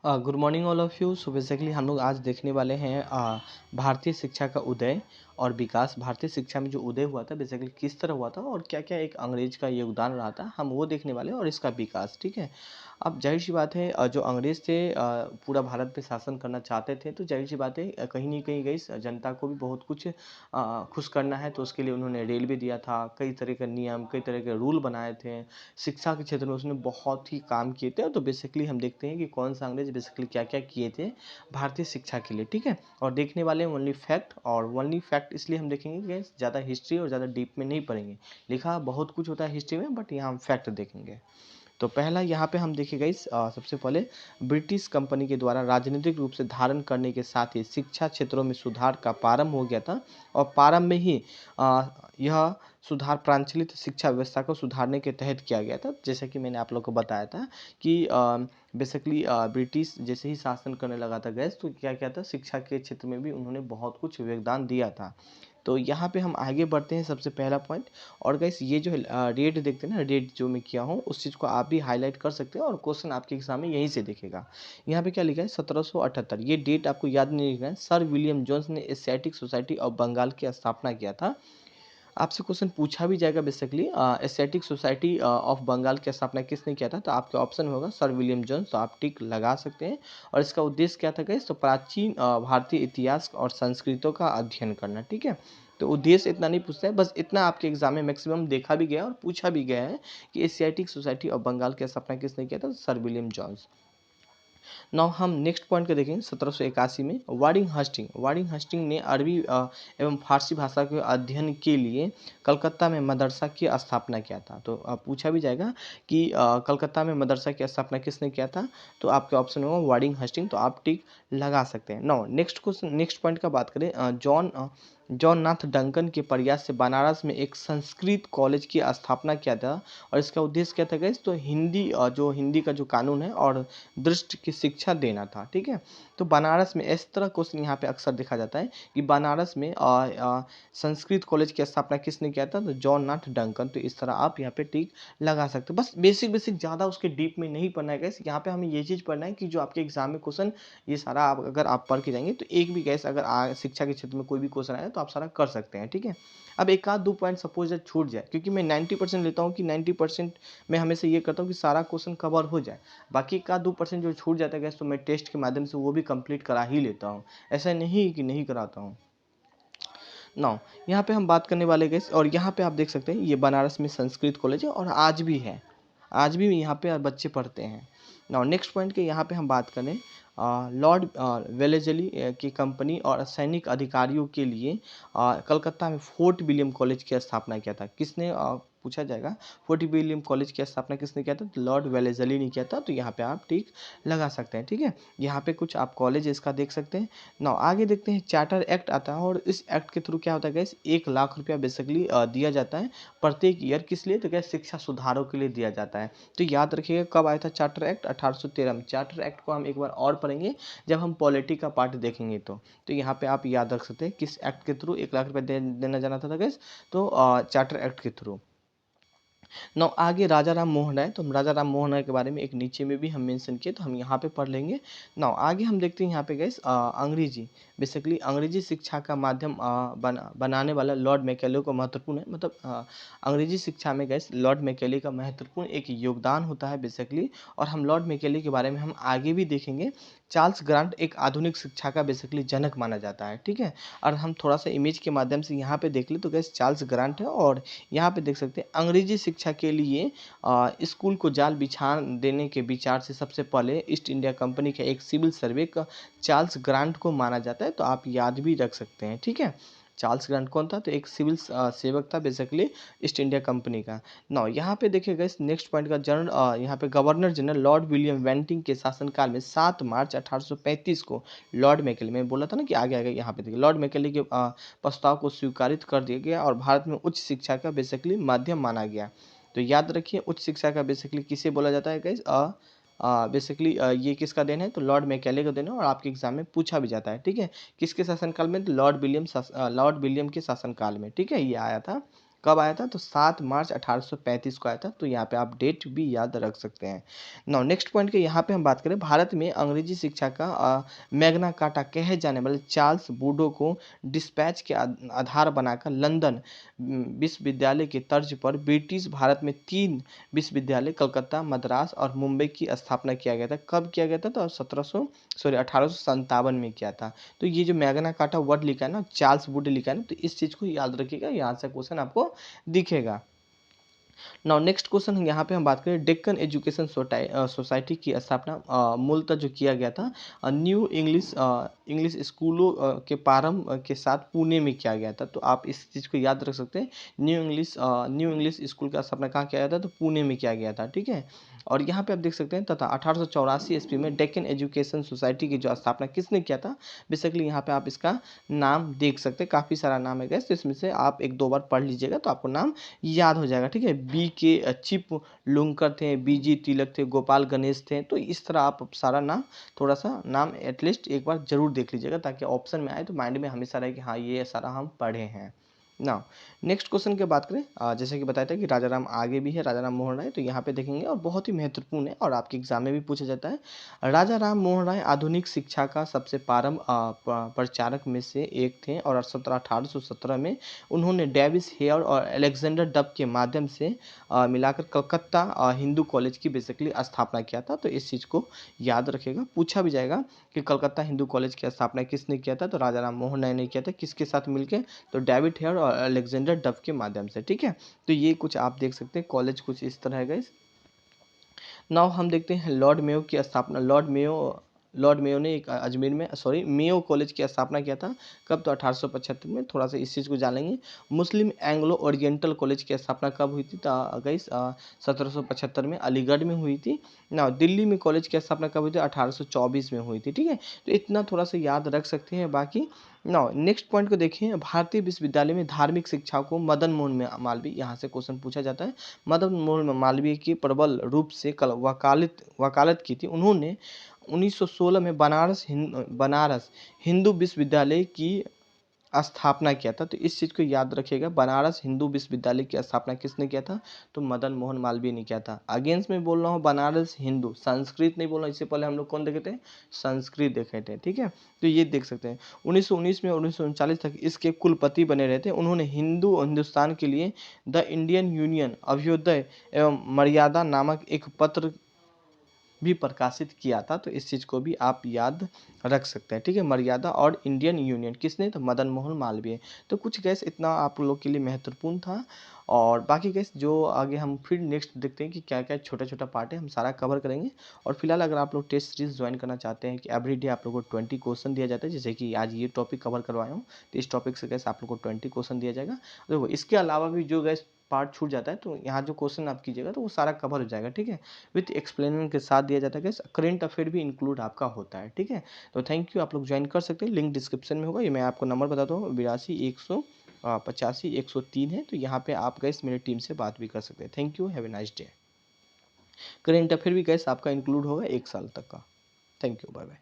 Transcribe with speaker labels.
Speaker 1: Good morning all of you. So basically हम लोग आज देखने वाले हैं भारतीय शिक्षा का उदय और विकास। भारतीय शिक्षा में जो उदय हुआ था बेसिकली किस तरह हुआ था और क्या क्या एक अंग्रेज का योगदान रहा था, हम वो देखने वाले हैं और इसका विकास। ठीक है। अब जाहिर सी बात है, जो अंग्रेज थे पूरा भारत पे शासन करना चाहते थे, तो जाहिर सी बात है कहीं ना कहीं गई जनता को भी बहुत कुछ खुश करना है, तो उसके लिए उन्होंने रेलवे दिया था, कई तरह के नियम, कई तरह के रूल बनाए थे। शिक्षा के क्षेत्र में उसने बहुत ही काम किए थे। तो बेसिकली हम देखते हैं कि कौन सा अंग्रेज बेसिकली क्या क्या किए थे भारतीय शिक्षा के लिए। ठीक है। और देखने वाले हैं ओनली फैक्ट, और ओनली फैक्ट इसलिए हम देखेंगे कि ज़्यादा हिस्ट्री और ज़्यादा डीप में नहीं पढ़ेंगे। लिखा बहुत कुछ होता है हिस्ट्री में, बट यहाँ हम फैक्ट देखेंगे। तो पहला यहाँ पे हम देखेगा इस सबसे पहले ब्रिटिश कंपनी के द्वारा राजनीतिक रूप से धारण करने के साथ ही शिक्षा क्षेत्रों में सुधार का प्रारंभ हो गया था। और प्रारंभ में ही यह सुधार प्रांचलित शिक्षा व्यवस्था को सुधारने के तहत किया गया था। जैसे कि मैंने आप लोग को बताया था कि बेसिकली ब्रिटिश जैसे ही शासन करने लगा था गैस, तो क्या क्या था, शिक्षा के क्षेत्र में भी उन्होंने बहुत कुछ योगदान दिया था। तो यहाँ पे हम आगे बढ़ते हैं, सबसे पहला पॉइंट। और गाइस ये जो रेट देखते हैं ना, रेट जो मैं किया हूँ उस चीज़ को आप भी हाईलाइट कर सकते हैं और क्वेश्चन आपके एग्जाम में यहीं से देखेगा। यहाँ पे क्या लिखा है, 1778। ये डेट आपको याद नहीं लिखना है। सर विलियम जोन्स ने एशियाटिक सोसाइटी ऑफ बंगाल की स्थापना किया था। आपसे क्वेश्चन पूछा भी जाएगा basically, Asiatic Society of Bengal की स्थापना किसने किया था, तो आपके ऑप्शन में होगा सर विलियम जोन्स, तो आप टिक लगा सकते हैं। और इसका उद्देश्य क्या था गाइस, तो प्राचीन भारतीय इतिहास और संस्कृतों का अध्ययन करना। ठीक है। तो उद्देश्य इतना नहीं पूछता है, बस इतना आपके एग्जाम में मैक्सिमम देखा भी गया और पूछा भी गया है कि एशियाटिक सोसाइटी ऑफ बंगाल की स्थापना किसने किया था, सर विलियम जॉन्स। नाउ हम नेक्स्ट पॉइंट को देखेंगे। 1781 में वार्डिंग हस्टिंग ने अरबी एवं फारसी भाषा के अध्ययन के लिए कलकत्ता में मदरसा की स्थापना किया था। तो पूछा भी जाएगा कि कलकत्ता में मदरसा की स्थापना किसने किया था, तो आपके ऑप्शन होगा वार्डिंग हस्टिंग, तो आप टिक लगा सकते हैं। Now next question, next point का बात करें। जॉन नाथ डंकन के प्रयास से बनारस में एक संस्कृत कॉलेज की स्थापना किया था। और इसका उद्देश्य क्या था गाइस, तो हिंदी का जो कानून है और दृष्टि की शिक्षा देना था। ठीक है। तो बनारस में इस तरह क्वेश्चन यहाँ पे अक्सर देखा जाता है कि बनारस में संस्कृत कॉलेज की स्थापना किसने किया था, तो जॉन नाथ डंकन। तो इस तरह आप यहाँ पे टिक लगा सकते हो। बस बेसिक बेसिक, ज़्यादा उसके डीप में नहीं पढ़ना है गैस। यहाँ पे हमें ये चीज़ पढ़ना है कि जो आपके एग्जाम में क्वेश्चन, ये सारा आप अगर आप पढ़ के जाएंगे तो एक भी गैस अगर शिक्षा के क्षेत्र में कोई भी क्वेश्चन आए तो आप सारा कर सकते हैं। ठीक है। अब एक आध दो पॉइंट सपोज छूट जाए, क्योंकि मैं 90% लेता हूँ कि 90% मैं हमेशा ये करता हूँ कि सारा क्वेश्चन कवर हो जाए। बाकी का 2% जो छूट जाता है गैस, तो मैं टेस्ट के माध्यम से वो भी कंप्लीट करा ही लेता हूँ। ऐसा नहीं कि नहीं कराता हूँ। नाउ यहाँ पे हम बात करने वाले गैस, और यहाँ पे आप देख सकते हैं ये बनारस में संस्कृत कॉलेज है और आज भी है, आज भी यहाँ पे बच्चे पढ़ते हैं। नाउ नेक्स्ट पॉइंट के यहाँ पे हम बात करें, लॉर्ड वेलेजली की कंपनी और सैनिक अधिकारियों के लिए कलकत्ता में फोर्ट विलियम कॉलेज की स्थापना किया था। किसने पूछा जाएगा, फोर्ट विलियम कॉलेज की स्थापना किसने किया था, तो लॉर्ड वेलेजली ने किया था। तो यहाँ पे आप टिक लगा सकते हैं। ठीक है। यहाँ पे कुछ आप कॉलेज इसका देख सकते हैं। नाउ आगे देखते हैं, चार्टर एक्ट आता है और इस एक्ट के थ्रू क्या होता है गैस, 1 लाख रुपया बेसिकली दिया जाता है प्रत्येक ईयर। किस लिए, तो गैस शिक्षा सुधारों के लिए दिया जाता है। तो याद रखिएगा कब आया था चार्टर एक्ट, 1813 में। चार्टर एक्ट को हम एक बार और पढ़ेंगे जब हम पॉलिटी का पार्ट देखेंगे। तो यहाँ पे आप याद रख सकते हैं किस एक्ट के थ्रू 1 लाख रुपया देना जाना था गैस, तो चार्टर एक्ट के थ्रू। नौ आगे राजा राम मोहन राय, तो हम राजा राम मोहन राय के बारे में एक नीचे में भी हम मेंशन किए, तो हम यहाँ पे पढ़ लेंगे। नौ आगे हम देखते हैं यहाँ पे गैस, अंग्रेजी, बेसिकली अंग्रेजी शिक्षा का माध्यम बनाने वाला लॉर्ड मैकेले को महत्वपूर्ण है। मतलब अंग्रेजी शिक्षा में गैस लॉर्ड मैकेले का महत्वपूर्ण एक योगदान होता है बेसिकली। और हम लॉर्ड मैकेले के बारे में हम आगे भी देखेंगे। चार्ल्स ग्रांट एक आधुनिक शिक्षा का बेसिकली जनक माना जाता है। ठीक है। और हम थोड़ा सा इमेज के माध्यम से यहाँ पे देख ले तो गैस चार्ल्स ग्रांट है। और यहाँ पे देख सकते हैं अंग्रेजी शिक्षा के लिए स्कूल को जाल बिछा देने के विचार से सबसे पहले ईस्ट इंडिया कंपनी का एक सिविल सर्वे का चार्ल्स ग्रांट को माना जाता है। तो आप याद भी रख सकते हैं। ठीक है। चार्ल्स ग्रांट कौन था, तो एक सिविल सेवक था बेसिकली ईस्ट इंडिया कंपनी का। नाउ यहाँ पे देखिएगा इस नेक्स्ट पॉइंट का जनरल, यहाँ पे गवर्नर जनरल लॉर्ड विलियम वेंटिंग के शासनकाल में 7 मार्च 1835 को लॉर्ड मैकेले, मैं बोला था ना कि आगे आगे यहाँ पे देखिए लॉर्ड मैकेले के प्रस्ताव को स्वीकारित कर दिया गया और भारत में उच्च शिक्षा का बेसिकली माध्यम माना गया। तो याद रखिए उच्च शिक्षा का बेसिकली किसे बोला जाता है गाइस, बेसिकली ये किसका देन है, तो लॉर्ड मैकेले का देन है और आपके एग्जाम में पूछा भी जाता है। ठीक है। किसके शासनकाल में, तो लॉर्ड विलियम के शासनकाल में। ठीक है। ये आया था कब आया था? तो 7 मार्च 1835 को आया था। तो यहाँ पे आप डेट भी याद रख सकते हैं। नाउ नेक्स्ट पॉइंट के यहाँ पे हम बात करें, भारत में अंग्रेजी शिक्षा का मैग्ना कार्टा कहे जाने वाले चार्ल्स बूडो को डिस्पैच के आधार बनाकर लंदन विश्वविद्यालय के तर्ज पर ब्रिटिश भारत में 3 विश्वविद्यालय कलकत्ता, मद्रास और मुंबई की स्थापना किया गया था। कब किया गया था? तो 1857 में किया था। तो ये जो मैग्ना कार्टा वर्ड लिखा है ना, चार्ल्स वुड लिखा है ना, तो इस चीज़ को याद रखिएगा, यहाँ से क्वेश्चन आपको दिखेगा। नाउ नेक्स्ट क्वेश्चन यहाँ पे हम बात करें, डेक्कन एजुकेशन सोसाइटी की स्थापना मूलतः जो किया गया था न्यू इंग्लिश स्कूलों के प्रारंभ के साथ पुणे में किया गया था। तो आप इस चीज़ को याद रख सकते हैं, न्यू इंग्लिश स्कूल का स्थापना कहाँ किया गया था? तो पुणे में किया गया था, ठीक है। और यहाँ पे आप देख सकते हैं, तथा 1884 ईस्वी में डेक्कन एजुकेशन सोसाइटी की जो स्थापना किसने किया था? बेसिकली यहाँ पे आप इसका नाम देख सकते हैं, काफ़ी सारा नाम है गैस, तो इसमें से आप 1-2 बार पढ़ लीजिएगा तो आपको नाम याद हो जाएगा, ठीक है। बी के चिप लुंकर थे, बीजी तिलक थे, गोपाल गणेश थे। तो इस तरह आप सारा नाम, थोड़ा सा नाम एटलीस्ट एक बार जरूर देख लीजिएगा, ताकि ऑप्शन में आए तो माइंड में हमेशा रहे कि हाँ ये सारा हम पढ़े हैं। नाउ नेक्स्ट क्वेश्चन की बात करें, जैसे कि बताया था कि राजा राम आगे भी है, राजा राम मोहन राय, तो यहाँ पे देखेंगे और बहुत ही महत्वपूर्ण है और आपके एग्जाम में भी पूछा जाता है। राजा राम मोहन राय आधुनिक शिक्षा का सबसे प्रारंभ प्रचारक में से एक थे और 1817 में उन्होंने डेविस हेयर और अलेक्जेंडर डब के माध्यम से मिलाकर कलकत्ता हिंदू कॉलेज की बेसिकली स्थापना किया था। तो इस चीज़ को याद रखेगा, पूछा भी जाएगा कि कलकत्ता हिंदू कॉलेज की स्थापना किसने किया था? तो राजा राम मोहन राय ने किया था। किसके साथ मिलकर? तो डेविड हेयर और अलेक्जेंडर डफ के माध्यम से, ठीक है। तो ये कुछ आप देख सकते हैं, कॉलेज कुछ इस तरह है गाइस। नाउ हम देखते हैं लॉर्ड मेयो की स्थापना। लॉर्ड मेयो ने एक अजमेर में मेयो कॉलेज की स्थापना किया था। कब? तो 1875 में। थोड़ा सा इस चीज़ को जानेंगे। मुस्लिम एंग्लो ओरिएंटल कॉलेज की स्थापना कब हुई थी? तो गाइस 1775 में अलीगढ़ में हुई थी ना। दिल्ली में कॉलेज की स्थापना कब हुई थी? 1824 में हुई थी, ठीक है। तो इतना थोड़ा सा याद रख सकते हैं। बाकी नाउ नेक्स्ट पॉइंट को देखें, भारतीय विश्वविद्यालय में धार्मिक शिक्षा को मदन मोहन मालवीय, यहाँ से क्वेश्चन पूछा जाता है। मदन मोहन मालवीय की प्रबल रूप से वकालत की थी। उन्होंने 1916 में बनारस हिंदू विश्वविद्यालय की स्थापना किया था। तो इस चीज़ को याद रखिएगा, बनारस हिंदू विश्वविद्यालय की स्थापना किसने किया था? तो मदन मोहन मालवीय ने किया था। अगेंस्ट में बोल रहा हूँ, बनारस हिंदू, संस्कृत नहीं बोल रहा। इससे पहले हम लोग कौन देखे थे? संस्कृत देखे थे, ठीक है। तो ये देख सकते हैं 1919 में 1939 तक इसके कुलपति बने रहे थे। उन्होंने हिंदुस्तान के लिए द इंडियन यूनियन, अभ्युदय एवं मर्यादा नामक एक पत्र भी प्रकाशित किया था। तो इस चीज़ को भी आप याद रख सकते हैं, ठीक है। मर्यादा और इंडियन यूनियन किसने? तो मदन मोहन मालवीय। तो कुछ गैस इतना आप लोग के लिए महत्वपूर्ण था। और बाकी गैस जो आगे हम फिर नेक्स्ट देखते हैं कि क्या क्या छोटा छोटा पार्ट है, हम सारा कवर करेंगे। और फिलहाल अगर आप लोग टेस्ट सीरीज ज्वाइन करना चाहते हैं कि एवरीडे आप लोग को 20 क्वेश्चन दिया जाता है, जैसे कि आज ये टॉपिक कवर करवाया हूँ, तो इस टॉपिक से गैस आप लोग को 20 क्वेश्चन दिया जाएगा। देखो इसके अलावा भी जो गैस पार्ट छूट जाता है, तो यहाँ जो क्वेश्चन आप कीजिएगा तो वो सारा कवर हो जाएगा, ठीक है। विथ एक्सप्लेनेशन के साथ दिया जाता है गैस। करेंट अफेयर भी इंक्लूड आपका होता है, ठीक है। तो थैंक यू, आप लोग ज्वाइन कर सकते हैं, लिंक डिस्क्रिप्शन में होगा। ये मैं आपको नंबर बताता हूँ, 82-185-103 है। तो यहाँ पे आप गैस मेरी टीम से बात भी कर सकते हैं। Thank you, have a nice day. Current affair भी गैस आपका इंक्लूड होगा 1 साल तक का। Thank you, bye bye.